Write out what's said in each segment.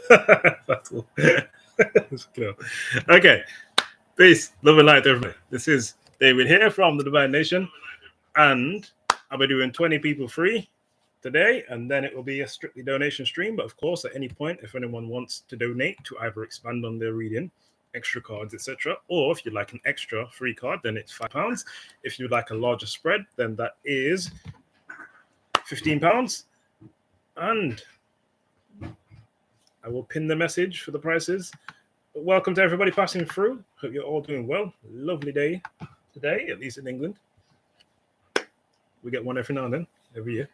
That's all. Okay. Peace. Love and light, everybody. This is David here from the Divine Nation. And I'll be doing 20 people free today, and then it will be a strictly donation stream. But of course, at any point, if anyone wants to donate to either expand on their reading, extra cards, etc., or if you'd like an extra free card, then it's £5. If you'd like a larger spread, then that is £15. And I will pin the message for the prices. But welcome to everybody passing through. Hope you're all doing well. Lovely day today, at least in England. We get one every now and then, every year.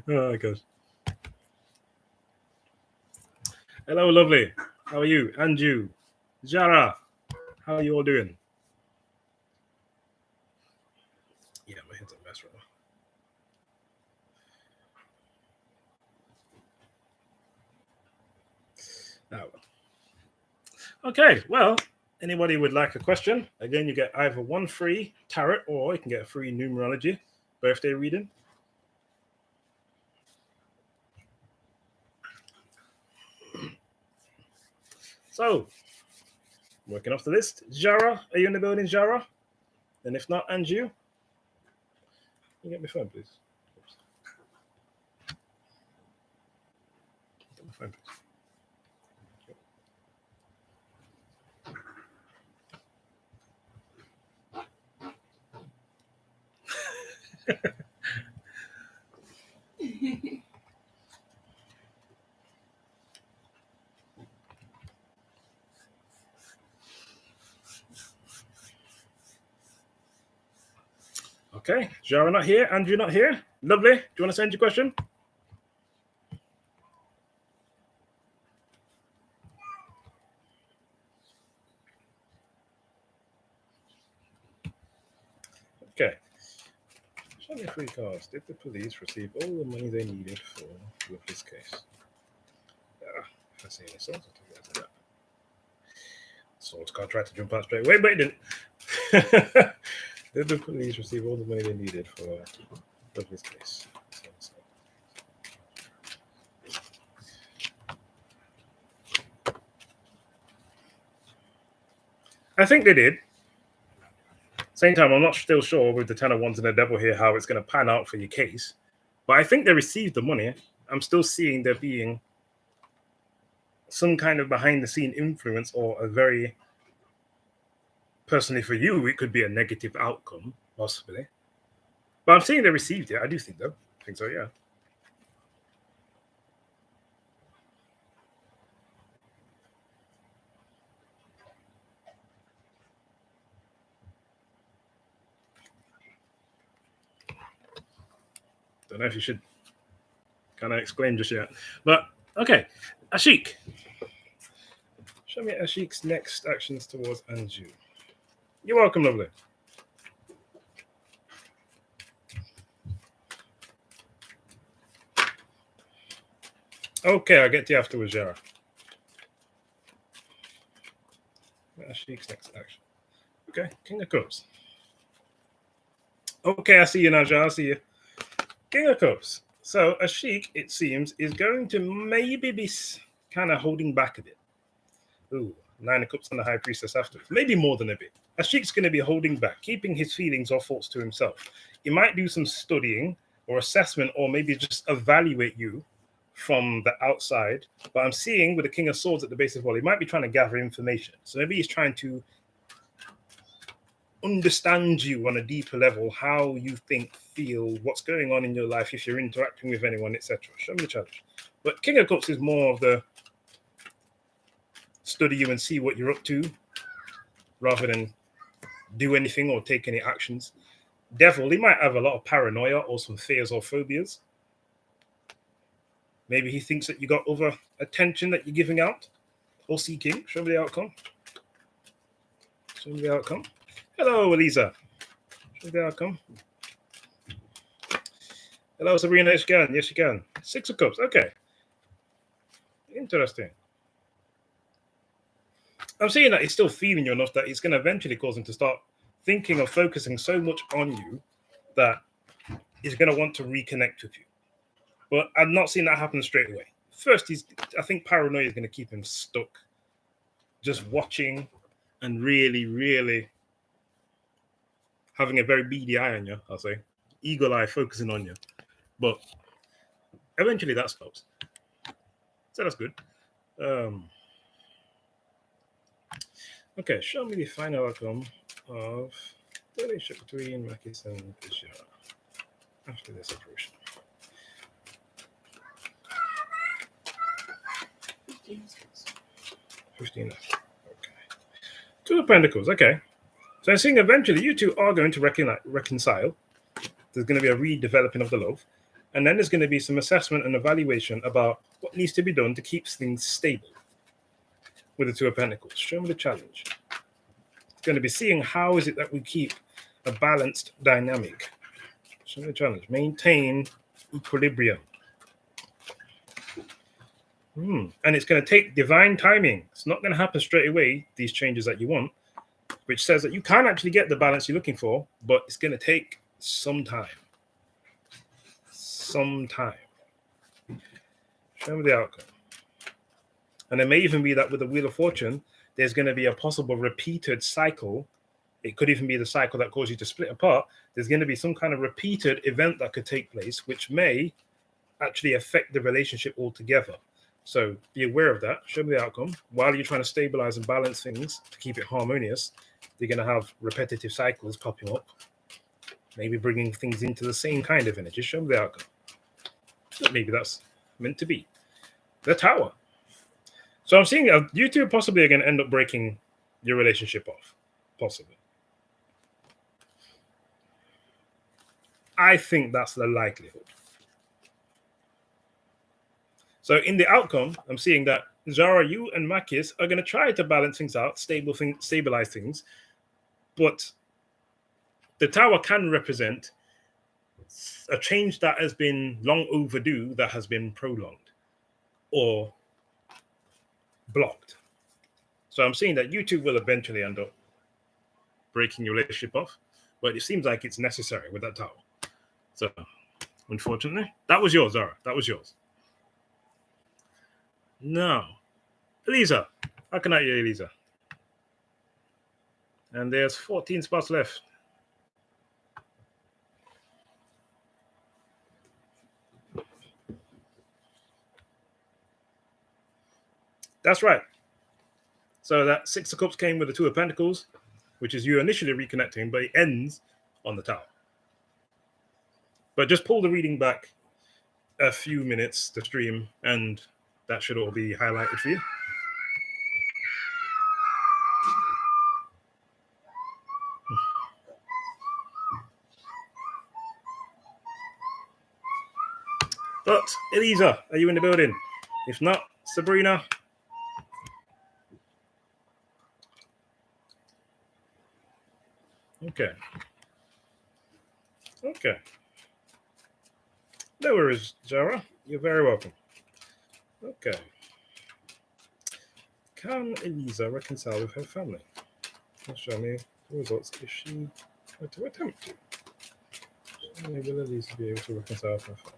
Oh, gosh. Hello, lovely. How are you? And you? Jara, how are you all doing? Yeah, my head's a mess right now. Okay, well, anybody would like a question? Again, you get either one free tarot or you can get a free numerology birthday reading. So, working off the list. Jara, are you in the building, Jara? And if not, and you? Can you get my phone, please? Get my phone, please. Okay, Jara not here, Andrew not here. Lovely. Do you want to send your question? Okay. Show me 3 cards. Did the police receive all the money they needed for this case? If I see any swords, I'll take that. Swords card tried to jump out straight away, but it didn't. Did the police receive all the money they needed for this case? I think they did. Same time, I'm not still sure with the 10 of Wands and the Devil here how it's going to pan out for your case. But I think they received the money. I'm still seeing there being some kind of behind-the-scene influence, or a very, personally for you, it could be a negative outcome, possibly. But I'm seeing they received it. I do think, though. I think so, yeah. Don't know if you should kind of explain just yet. But, okay. Ashik. Show me Ashik's next actions towards Anju. You're welcome, lovely. Okay, I'll get to you afterwards, Jara. Ashik's next action. Okay, King of Cups. Okay, I see you now, Jara. I see you. King of Cups. So Ashik, it seems, is going to maybe be kind of holding back a bit. Ooh, 9 of Cups and the High Priestess after. Maybe more than a bit. Ashik's going to be holding back, keeping his feelings or thoughts to himself. He might do some studying or assessment, or maybe just evaluate you from the outside. But I'm seeing with the King of Swords at the base of the wall, he might be trying to gather information. So maybe he's trying to understand you on a deeper level, how you think, feel, what's going on in your life, if you're interacting with anyone, etc. Show me the challenge. But King of Cups is more of the study you and see what you're up to, rather than do anything or take any actions. Devil, he might have a lot of paranoia or some fears or phobias. Maybe he thinks that you got other attention that you're giving out or seeking. Show me the outcome. Show me the outcome. Hello, Elisa. Show me the outcome. Hello, Sabrina. Yes, you can. Yes, you can. 6 of Cups. Okay. Interesting. I'm seeing that he's still feeling you enough that it's going to eventually cause him to start thinking or focusing so much on you that he's going to want to reconnect with you. But I'm not seeing that happen straight away. First, I think paranoia is going to keep him stuck, just watching and really, really having a very beady eye on you, I'll say. Eagle eye focusing on you. But eventually that stops. So that's good. Okay, show me the final outcome of the relationship between Marcus and Fisher after their separation. 15. Okay. Two of Pentacles. Okay. So I'm seeing eventually you two are going to reconcile. There's going to be a redeveloping of the love. And then there's going to be some assessment and evaluation about what needs to be done to keep things stable with the Two of Pentacles. Show me the challenge. It's going to be seeing how is it that we keep a balanced dynamic. Show me the challenge. Maintain equilibrium. And it's going to take divine timing. It's not going to happen straight away, these changes that you want, which says that you can actually get the balance you're looking for, but it's going to take some time. Some time. Show me the outcome. And it may even be that with the Wheel of Fortune, there's going to be a possible repeated cycle. It could even be the cycle that caused you to split apart. There's going to be some kind of repeated event that could take place, which may actually affect the relationship altogether. So be aware of that. Show me the outcome. While you're trying to stabilize and balance things to keep it harmonious, you're going to have repetitive cycles popping up, maybe bringing things into the same kind of energy. Show me the outcome. Maybe that's meant to be. The Tower. So I'm seeing you two possibly are going to end up breaking your relationship off. Possibly. I think that's the likelihood. So in the outcome, I'm seeing that Zara, you and Makis are going to try to balance things out, stabilize things. But the Tower can represent a change that has been long overdue, that has been prolonged or blocked. So I'm seeing that you two will eventually end up breaking your relationship off, but it seems like it's necessary with that Tower. So unfortunately, that was yours, Zara. That was yours. Now, Elisa. How can I hear Elisa? And there's 14 spots left. That's right. So that Six of Cups came with the Two of Pentacles, which is you initially reconnecting, but it ends on the Tower. But just pull the reading back a few minutes to stream, and that should all be highlighted for you. But Elisa, are you in the building? If not, Sabrina. Okay. Okay. No worries, Zara. You're very welcome. Okay. Can Elisa reconcile with her family? Show me the results if she were to attempt to. Will Elisa be able to reconcile with her family?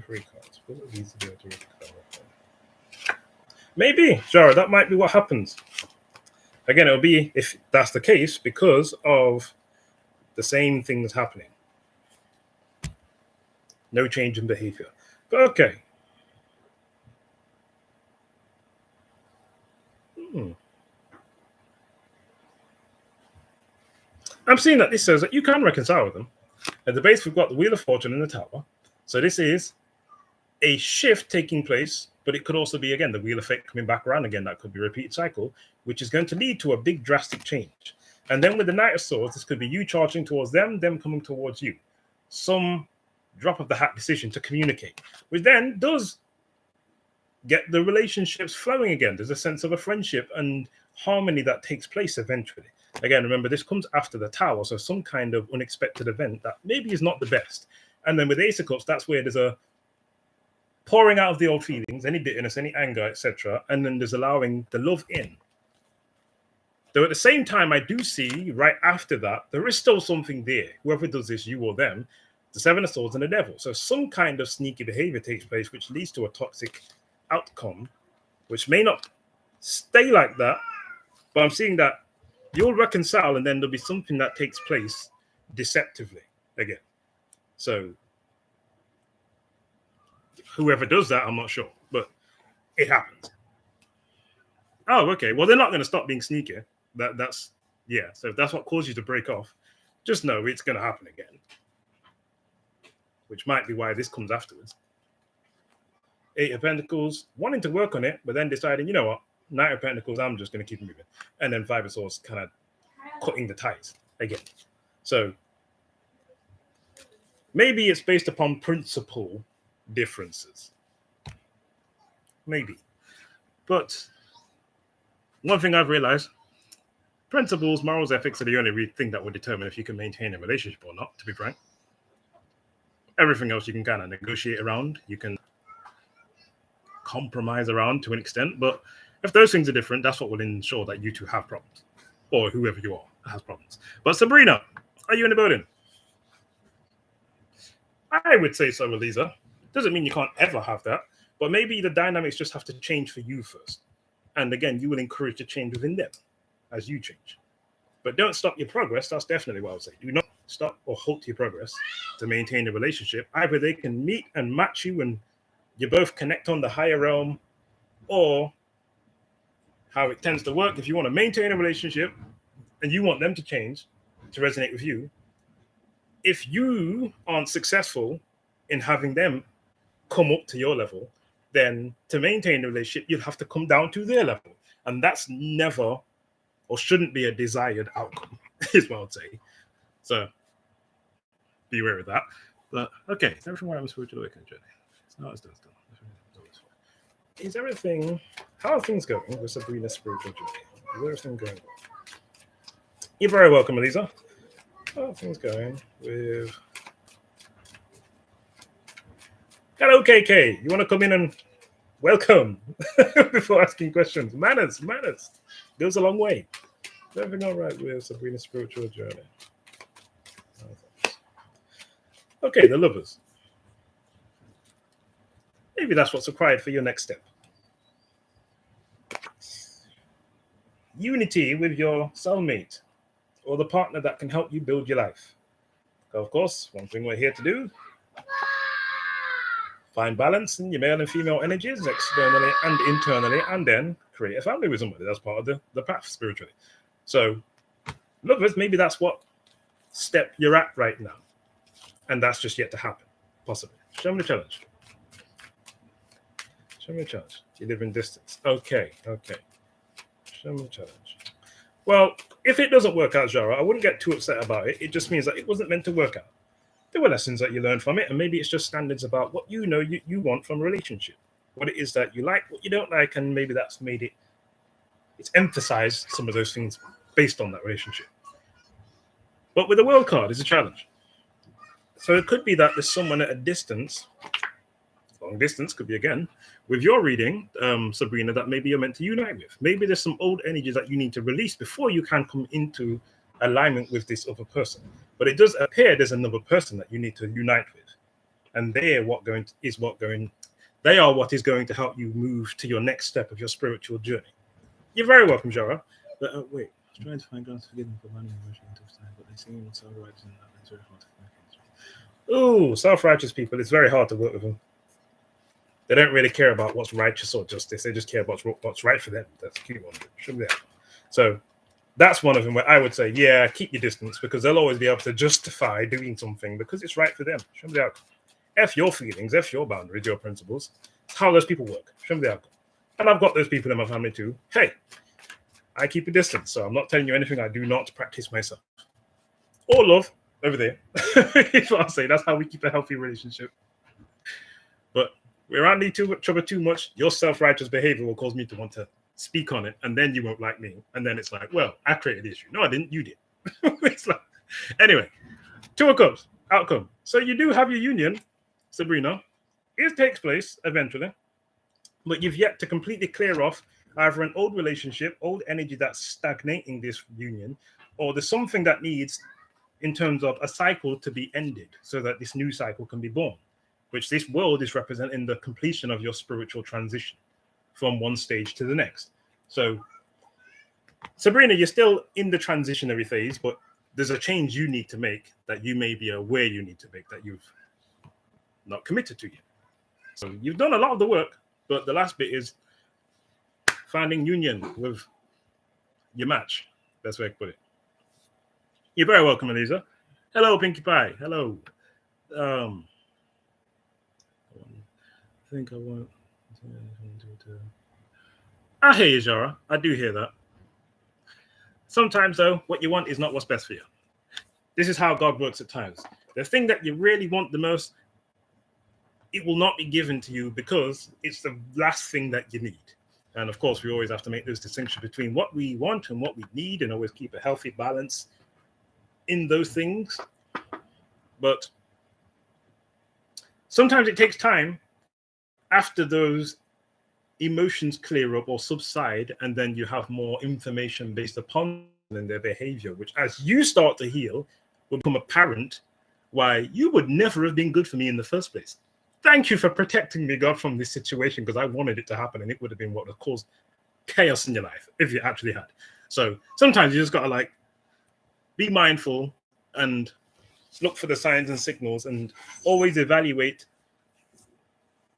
3 cards. Will Elisa be able to reconcile with her family? Maybe, Zara, that might be what happens. Again, it'll be, if that's the case, because of the same things happening. No change in behavior. But okay. I'm seeing that this says that you can reconcile with them. At the base, we've got the Wheel of Fortune in the Tower. So this is a shift taking place, but it could also be, again, the wheel effect coming back around again. That could be a repeat cycle, which is going to lead to a big drastic change. And then with the Knight of Swords, this could be you charging towards them coming towards you. Some drop of the hat decision to communicate, which then does get the relationships flowing again. There's a sense of a friendship and harmony that takes place eventually. Again, remember, this comes after the Tower, so some kind of unexpected event that maybe is not the best. And then with Ace of Cups, that's where there's a pouring out of the old feelings, any bitterness, any anger, etc. And then there's allowing the love in. Though at the same time, I do see right after that, there is still something there. Whoever does this, you or them, the Seven of Swords, and the Devil. So some kind of sneaky behavior takes place, which leads to a toxic outcome, which may not stay like that, but I'm seeing that you'll reconcile, and then there'll be something that takes place deceptively again. So whoever does that, I'm not sure, but it happens. Oh, okay. Well, they're not going to stop being sneaky. That's yeah. So if that's what caused you to break off, just know it's going to happen again, which might be why this comes afterwards. Eight of Pentacles, wanting to work on it, but then deciding, you know what, Knight of Pentacles, I'm just going to keep moving. And then Five of Swords kind of cutting the ties again. So maybe it's based upon principle differences. Maybe. But one thing I've realized, principles, morals, ethics are the only thing that will determine if you can maintain a relationship or not, to be frank. Everything else you can kind of negotiate around. You can compromise around to an extent. But if those things are different, that's what will ensure that you two have problems. Or whoever you are has problems. But Sabrina, are you in the building? I would say so, Eliza. Doesn't mean you can't ever have that. But maybe the dynamics just have to change for you first. And again, you will encourage the change within them as you change. But don't stop your progress. That's definitely what I would say. Do not stop or halt your progress to maintain a relationship. Either they can meet and match you and you both connect on the higher realm, or how it tends to work, if you want to maintain a relationship and you want them to change, to resonate with you, if you aren't successful in having them come up to your level, then to maintain the relationship, you'll have to come down to their level. And that's never or shouldn't be a desired outcome, is what I'd say. So be aware of that. But okay, is everything right on the spiritual awakening journey? It's not as done. Is everything, how are things going with Sabrina's spiritual journey? Is everything going well? You're very welcome, Eliza. How are things going with Hello, KK. You want to come in and welcome before asking questions? Manners goes a long way. Is everything all right with Sabrina's spiritual journey? Okay, the Lovers. Maybe that's what's required for your next step. Unity with your soulmate or the partner that can help you build your life. Of course, one thing we're here to do, find balance in your male and female energies externally and internally, and then create a family with somebody. That's part of the path spiritually. So, Lovers, maybe that's what step you're at right now. And that's just yet to happen, possibly. Show me the challenge. Show me the challenge. You live in distance. Okay. Show me the challenge. Well, if it doesn't work out, Jara, I wouldn't get too upset about it. It just means that it wasn't meant to work out. There were lessons that you learned from it, and maybe it's just standards about what you know you want from a relationship, what it is that you like, what you don't like, and maybe that's made it's emphasized some of those things based on that relationship. But with the World card, it's a challenge. So it could be that there's someone at a distance, long distance, could be again, with your reading, Sabrina, that maybe you're meant to unite with. Maybe there's some old energies that you need to release before you can come into alignment with this other person. But it does appear there's another person that you need to unite with. And they are what is going to help you move to your next step of your spiritual journey. You're very welcome, Jara. But wait, I was trying to find grounds to forgive them for managing emotional tough time, but they seem self-righteous and that it's very hard to find. Ooh, self-righteous people, it's very hard to work with them. They don't really care about what's righteous or justice. They just care about what's right for them. That's a cute one. Should be there. So that's one of them where I would say, yeah, keep your distance, because they'll always be able to justify doing something because it's right for them. Show me the outcome. F your feelings, F your boundaries, your principles. It's how those people work. Show me the outcome. And I've got those people in my family too. Hey, I keep a distance, so I'm not telling you anything I do not practice myself. Or love over there. That's what I'll say. That's how we keep a healthy relationship. But we're around each other too much. Your self-righteous behavior will cause me to want to speak on it, and then you won't like me. And then it's like, well, I created the issue. No, I didn't. You did. It's like, anyway, Two of Cups, outcome. So you do have your union, Sabrina. It takes place eventually, but you've yet to completely clear off either an old relationship, old energy that's stagnating this union, or there's something that needs in terms of a cycle to be ended so that this new cycle can be born, which this world is representing the completion of your spiritual transition from one stage to the next. So, Sabrina, you're still in the transitionary phase, but there's a change you need to make that you may be aware you need to make that you've not committed to yet. So you've done a lot of the work, but the last bit is finding union with your match. Best way to put it. You're very welcome, Elisa. Hello, Pinkie Pie. Hello. I think I want. I hear you, Zara. I do hear that. Sometimes, though, what you want is not what's best for you. This is how God works at times. The thing that you really want the most, it will not be given to you because it's the last thing that you need. And of course, we always have to make those distinctions between what we want and what we need, and always keep a healthy balance in those things. But sometimes it takes time after those emotions clear up or subside, and then you have more information based upon their behavior, which as you start to heal will become apparent why you would never have been good for me in the first place. Thank you for protecting me, God, from this situation, because I wanted it to happen, and it would have been what would have caused chaos in your life if you actually had. So sometimes you just got to like be mindful and look for the signs and signals, and always evaluate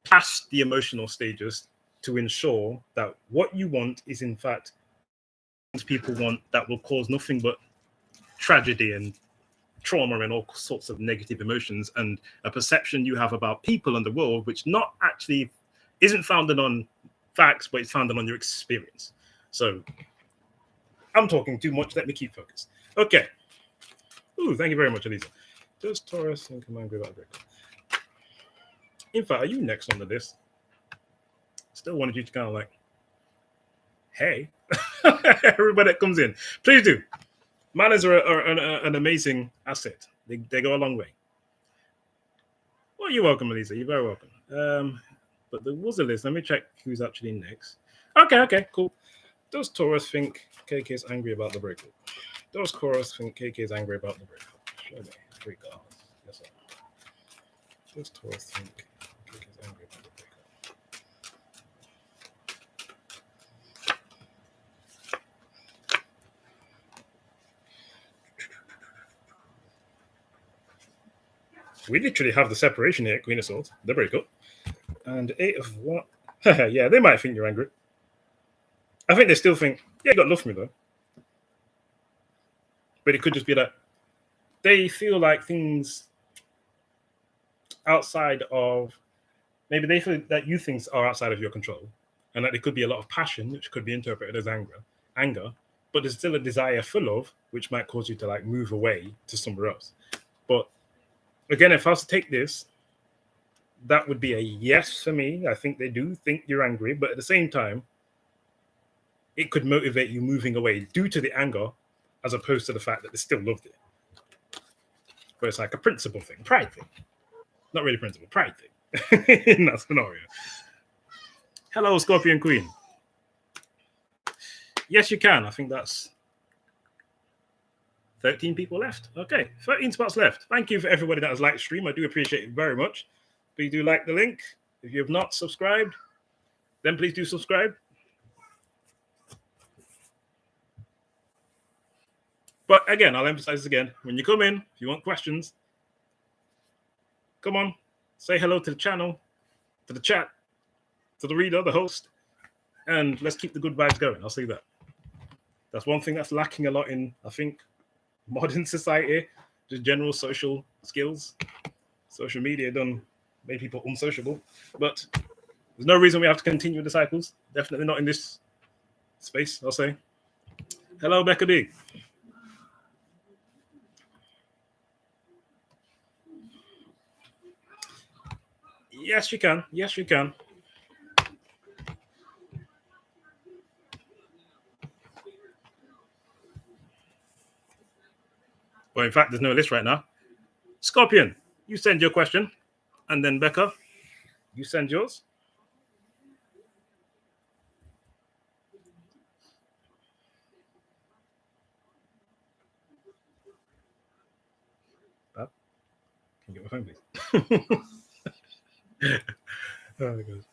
past the emotional stages to ensure that what you want is in fact things people want that will cause nothing but tragedy and trauma and all sorts of negative emotions, and a perception you have about people and the world which not actually isn't founded on facts, but it's founded on your experience. So I'm talking too much. Let me keep focused. Okay. Ooh, thank you very much, Elisa. Does Taurus think I'm angry about Virgo? In fact, are you next on the list? Still wanted you to kind of like, hey, everybody that comes in, please do. Manners are an amazing asset. They go a long way. Well, you're welcome, Elisa. You're very welcome. But there was a list. Let me check who's actually next. Okay, cool. Does Taurus think KK is angry about the breakup? Does Taurus think KK is angry about the breakup? Show me. Regardless. Yes, sir. Does Taurus think KK is angry about the breakup? We literally have the separation here, Queen of Swords, the breakup, and Eight of what? Yeah, they might think you're angry. I think they still think, yeah, you got love for me though. But it could just be that they feel like things outside of, maybe they feel that you things are outside of your control, and that there could be a lot of passion, which could be interpreted as anger, but there's still a desire for love, which might cause you to like move away to somewhere else. But again, if I was to take this, that would be a yes for me. I think they do think you're angry, but at the same time, it could motivate you moving away due to the anger, as opposed to the fact that they still loved it. But it's like a principle thing, pride thing. Not really principle, pride thing in that scenario. Hello, Scorpion Queen. Yes, you can. I think that's 13 people left. Okay, 13 spots left. Thank you for everybody that has liked the stream. I do appreciate it very much. Please do like the link. If you have not subscribed, then please do subscribe. But again, I'll emphasize this again. When you come in, if you want questions, come on, say hello to the channel, to the chat, to the reader, the host, and let's keep the good vibes going. I'll say that. That's one thing that's lacking a lot in, I think, modern society, just general social skills. Social media done made people unsociable, but there's no reason we have to continue the cycles. Definitely not in this space, I'll say. Hello, Becca B. Yes, you can. Yes, you can. Well, in fact, there's no list right now. Scorpion, you send your question. And then Becca, you send yours. get my phone, please. Oh, God.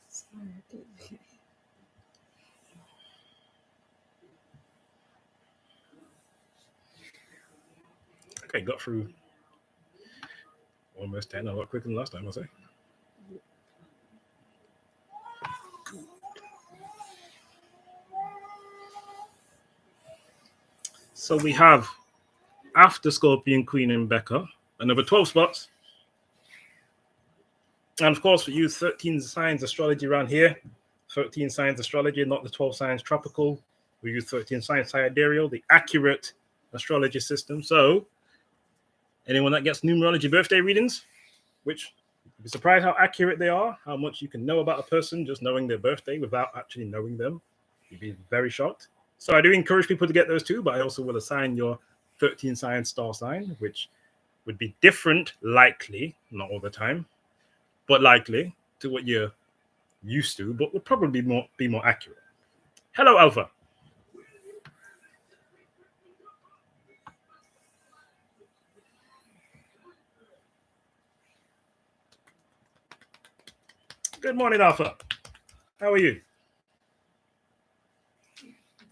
Okay, got through almost 10, a lot quicker than last time, I'll say. So we have, after Scorpion, Queen, and Becca, another 12 spots. And of course, we use 13 signs astrology around here. 13 signs astrology, not the 12 signs tropical. We use 13 signs sidereal, the accurate astrology system. So anyone that gets numerology birthday readings, which you'd be surprised how accurate they are, how much you can know about a person just knowing their birthday without actually knowing them. You'd be very shocked. So I do encourage people to get those too, but I also will assign your 13 sign star sign, which would be different, likely, not all the time, but likely to what you're used to, but would probably be more accurate. Hello, Alpha. Good morning, Alpha. How are you?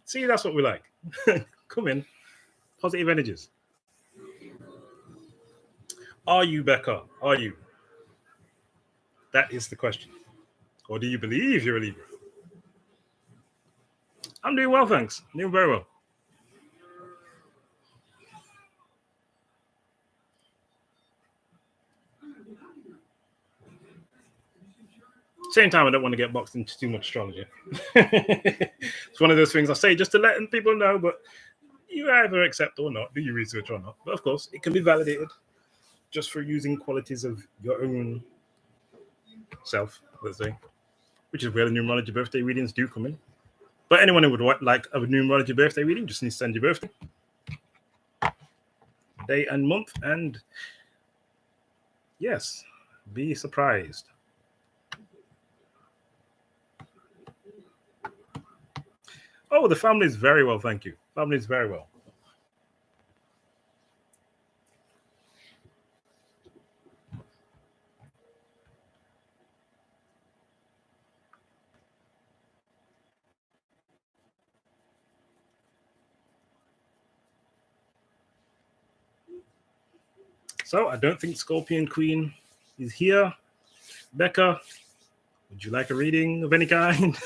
See, that's what we like. Come in. Positive energies. Are you, Becca? Are you? That is the question. Or do you believe you're a Libra? I'm doing well, thanks. Doing very well. Same time, I don't want to get boxed into too much astrology. It's one of those things I say just to let people know, but you either accept or not, do your research or not. But of course, it can be validated just for using qualities of your own self, let's say, which is where the numerology birthday readings do come in. But anyone who would like a numerology birthday reading just needs to send your birthday, day and month, and yes, be surprised. Oh, the family is very well, thank you. Family is very well. So I don't think Scorpion Queen is here. Becca, would you like a reading of any kind?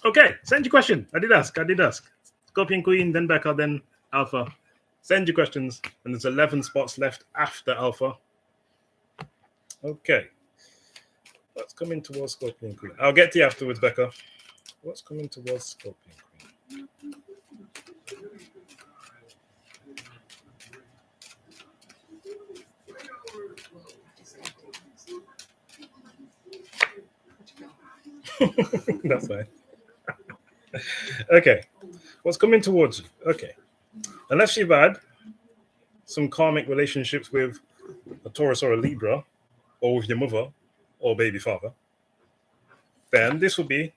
Okay, send your question. I did ask. Scorpion Queen, then Becca, then Alpha. Send your questions, and there's 11 spots left after Alpha. Okay. What's coming towards Scorpion Queen? I'll get to you afterwards, Becca. What's coming towards Scorpion Queen? That's fine. Okay. What's coming towards you? Okay. Unless you've had some karmic relationships with a Taurus or a Libra, or with your mother or baby father, then this will be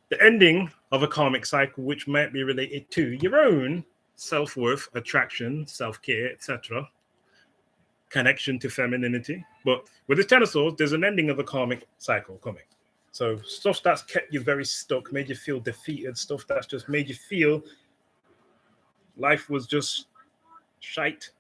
the ending of a karmic cycle, which might be related to your own self-worth, attraction, self-care, etc., connection to femininity. But with the Ten of Swords, there's an ending of a karmic cycle coming. So stuff that's kept you very stuck, made you feel defeated, stuff that's just made you feel life was just shite,